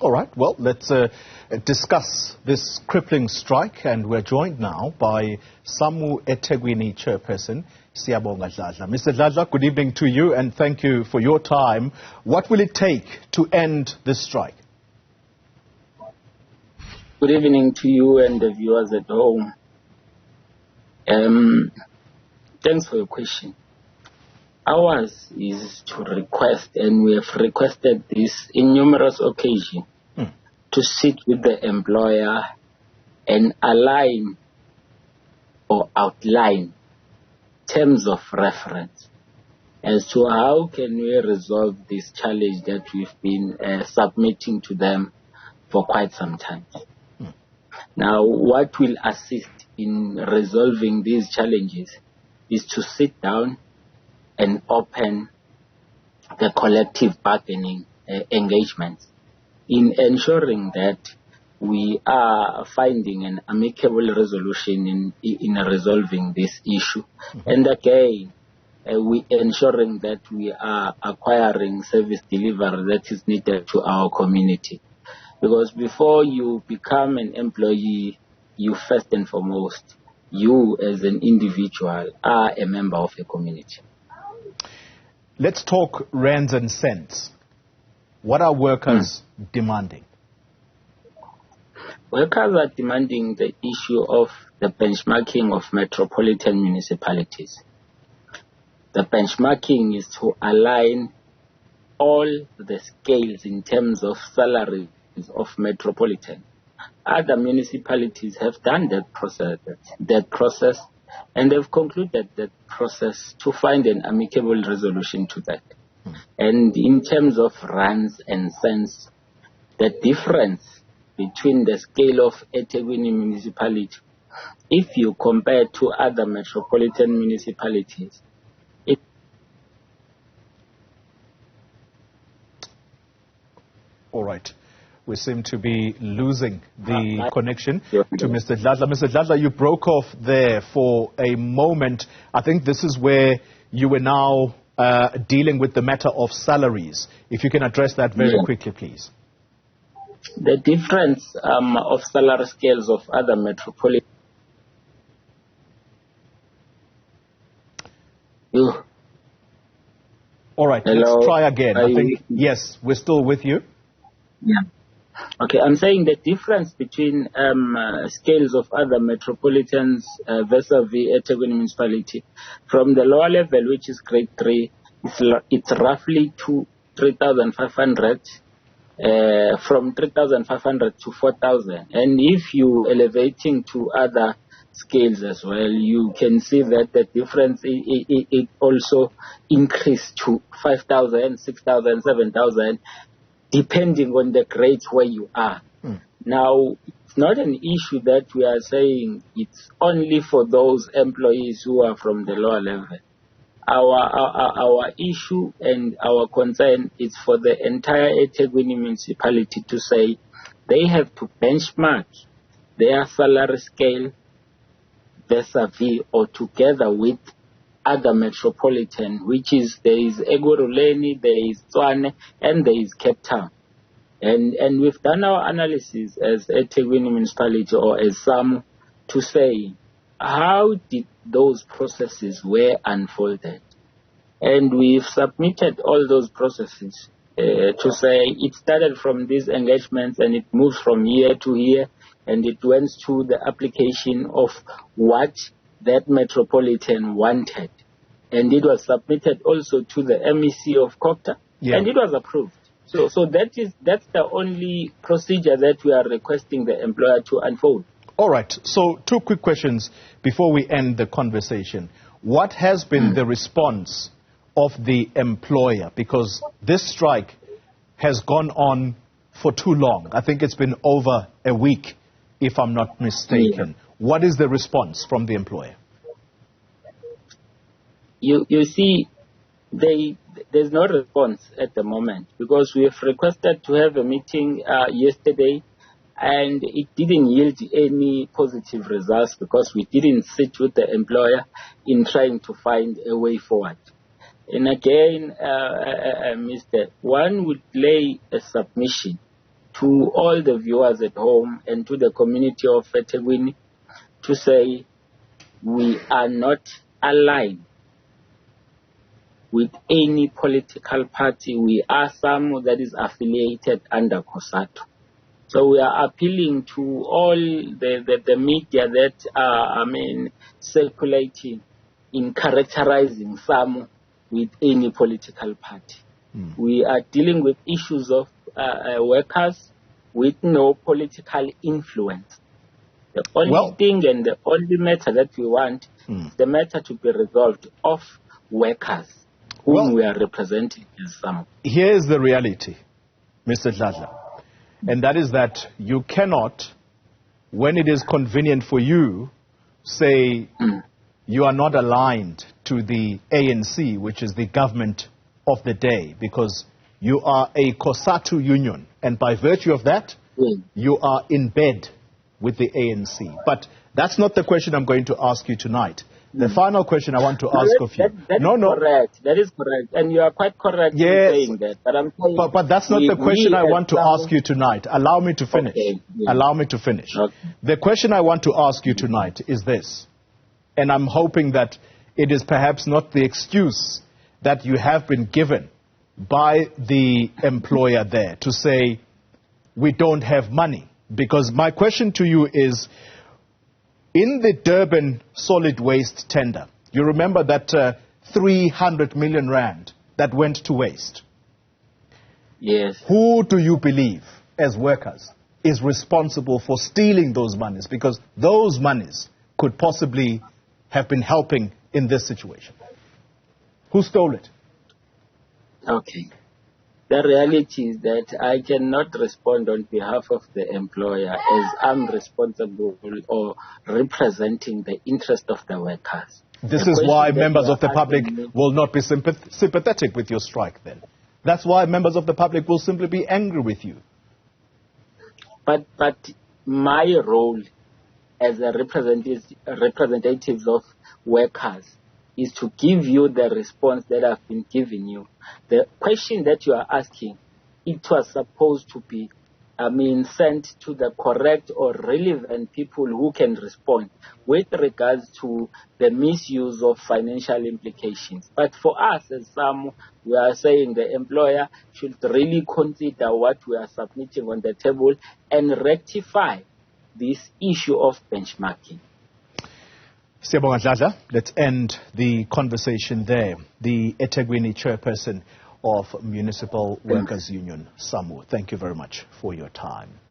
All right, well, let's discuss this crippling strike, and we're joined now by Samwu eThekwini chairperson, Siyabonga Dladla. Mr. Dladla, good evening to you, and thank you for your time. What will it take to end this strike? Good evening to you and the viewers at home. Thanks for your question. Ours is to request, and we have requested this in numerous occasions, to sit with the employer and align or outline terms of reference as to how can we resolve this challenge that we've been submitting to them for quite some time. Now, what will assist in resolving these challenges is to sit down and open the collective bargaining engagements in ensuring that we are finding an amicable resolution in resolving this issue. And again, we ensuring that we are acquiring service delivery that is needed to our community. Because before you become an employee, you first and foremost, you as an individual are a member of a community. Let's talk rands and cents. What are workers demanding? Workers are demanding the issue of the benchmarking of metropolitan municipalities. The benchmarking is to align all the scales in terms of salaries of metropolitan. Other municipalities have done that process, and they've concluded that process to find an amicable resolution to that. And in terms of rands and cents, the difference between the scale of eThekwini municipality, if you compare to other metropolitan municipalities, all right. We seem to be losing the connection to Mr. Dladla. Mr. Dladla, you broke off there for a moment. I think this is where you were now dealing with the matter of salaries. If you can address that very quickly, please. The difference of salary scales of other metropolitan... All right, Hello? Let's try again. I think, yes, we're still with you. Yeah. Okay, I'm saying the difference between scales of other metropolitans vis-a-vis eThekwini municipality, from the lower level, which is grade 3, it's roughly to 3,500, from 3,500 to 4,000. And if you elevating to other scales as well, you can see that the difference it also increased to 5,000, 6,000, 7,000. Depending on the grade where you are. Now, it's not an issue that we are saying it's only for those employees who are from the lower level. Our issue and our concern is for the entire eThekwini municipality to say they have to benchmark their salary scale vis-a-vis or together with other metropolitan, which is there is Egoruleni, there is Tshwane, and there is Cape Town. And we've done our analysis as eThekwini municipality or as Samwu to say how did those processes were unfolded. And we've submitted all those processes to say it started from these engagements and it moves from year to year, and it went to the application of what that metropolitan wanted. And it was submitted also to the MEC of Cocta, and it was approved. So that's the only procedure that we are requesting the employer to unfold. All right. So 2 quick questions before we end the conversation. What has been the response of the employer? Because this strike has gone on for too long. I think it's been over a week, if I'm not mistaken. What is the response from the employer? You see, there's no response at the moment because we have requested to have a meeting yesterday, and it didn't yield any positive results because we didn't sit with the employer in trying to find a way forward. And again, Mr. One would lay a submission to all the viewers at home and to the community of eThekwini to say we are not aligned with any political party. We are Samwu that is affiliated under COSATU. So we are appealing to all the media that are, circulating in characterizing Samwu with any political party. We are dealing with issues of workers with no political influence. The only thing and the only matter that we want is the matter to be resolved of workers whom we are representing as Samwu. Here is the reality, Mr. Dladla, and that is that you cannot, when it is convenient for you, say you are not aligned to the ANC, which is the government of the day, because you are a COSATU union, and by virtue of that, you are in bed with the ANC. But that's not the question I'm going to ask you tonight. The final question I want to ask of you. Correct. That is correct. And you are quite correct in saying that. But I'm saying but that's not the question I want to ask you tonight. Allow me to finish. Okay. Allow me to finish. Okay. The question I want to ask you tonight is this. And I'm hoping that it is perhaps not the excuse that you have been given by the employer there to say, we don't have money. Because my question to you is, in the Durban solid waste tender, you remember that 300 million rand that went to waste? Yes. Who do you believe, as workers, is responsible for stealing those monies? Because those monies could possibly have been helping in this situation. Who stole it? Okay. The reality is that I cannot respond on behalf of the employer as I'm responsible or representing the interest of the workers. This is why members of the public will not be sympathetic with your strike then. That's why members of the public will simply be angry with you. But my role as a representative of workers is to give you the response that I've been giving you. The question that you are asking, it was supposed to be, sent to the correct or relevant people who can respond with regards to the misuse of financial implications. But for us as Samwu, we are saying the employer should really consider what we are submitting on the table and rectify this issue of benchmarking. Siyabonga Dladla, let's end the conversation there. The eThekwini chairperson of Municipal Workers Union, Samwu. Thank you very much for your time.